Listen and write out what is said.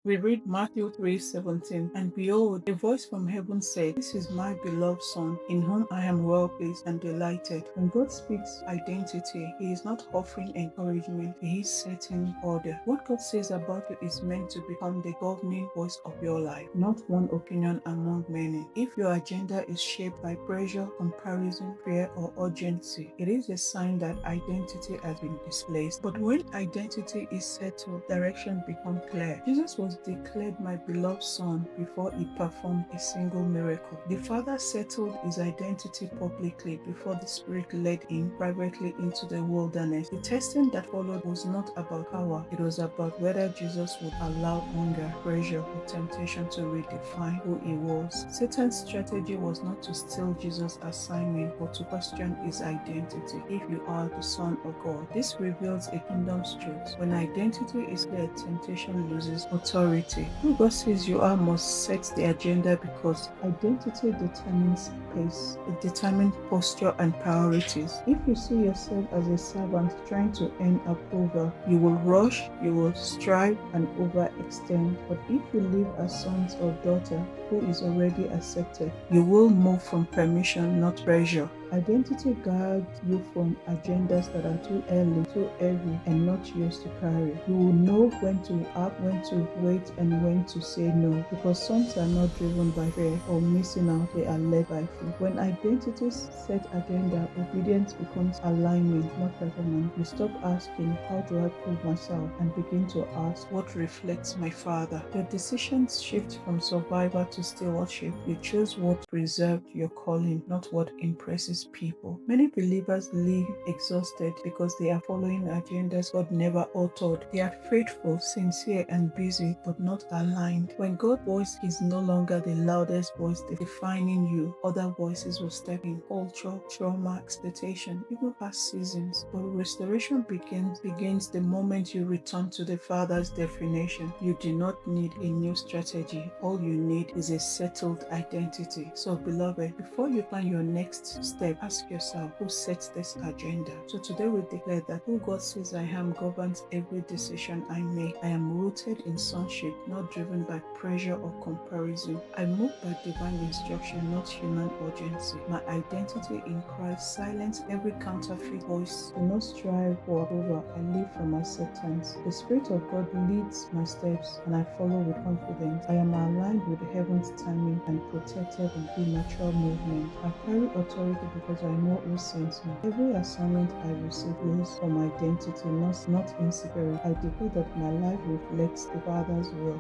We read Matthew 3:17, and behold, a voice from heaven said, "This is my beloved Son, in whom I am well pleased and delighted." When God speaks identity, He is not offering encouragement, He is setting order. What God says about you is meant to become the governing voice of your life, not one opinion among many. If your agenda is shaped by pressure, comparison, fear, or urgency, it is a sign that identity has been displaced. But when identity is settled, direction becomes clear. Jesus was declared my beloved Son before He performed a single miracle. The Father settled His identity publicly before the Spirit led Him privately into the wilderness. The testing that followed was not about power, it was about whether Jesus would allow hunger, pressure, or temptation to redefine who He was. Satan's strategy was not to steal Jesus' assignment, but to question His identity. If you are the Son of God, this reveals a kingdom's truth. When identity is clear, temptation loses authority. Who God says you are must set the agenda, because identity determines pace. It determines posture and priorities. If you see yourself as a servant trying to earn approval, you will rush, you will strive, and overextend. But if you live as sons or daughter who is already accepted, you will move from permission, not pressure. Identity guards you from agendas that are too early, too heavy, and not yours to carry. You will know when to act, when to wait, and when to say no, because sons are not driven by fear or missing out, they are led by faith. When identities set agenda, obedience becomes alignment, not performance. You stop asking, how do I prove myself? And begin to ask, what reflects my Father? Your decisions shift from survival to stewardship. You choose what preserved your calling, not what impresses people. Many believers live exhausted because they are following agendas God never authored. They are faithful, sincere, and busy, but not aligned. When God's voice is no longer the loudest voice defining you, other voices will step in. Culture, trauma, expectation, even past seasons. But restoration begins the moment you return to the Father's definition. You do not need a new strategy. All you need is a settled identity. So, beloved, before you plan your next step, ask yourself, who sets this agenda? So today we declare that who God says I am governs every decision I make. I am rooted in sonship, not driven by pressure or comparison. I move by divine instruction, not human urgency. My identity in Christ silences every counterfeit voice. Do not strive for approval. I live from acceptance. The Spirit of God leads my steps, and I follow with confidence. I am aligned with heaven's timing and protected from premature movement. I carry authority because I know who sent me. Every assignment I receive is from identity, not insecurity. I declare that my life reflects the Father's will.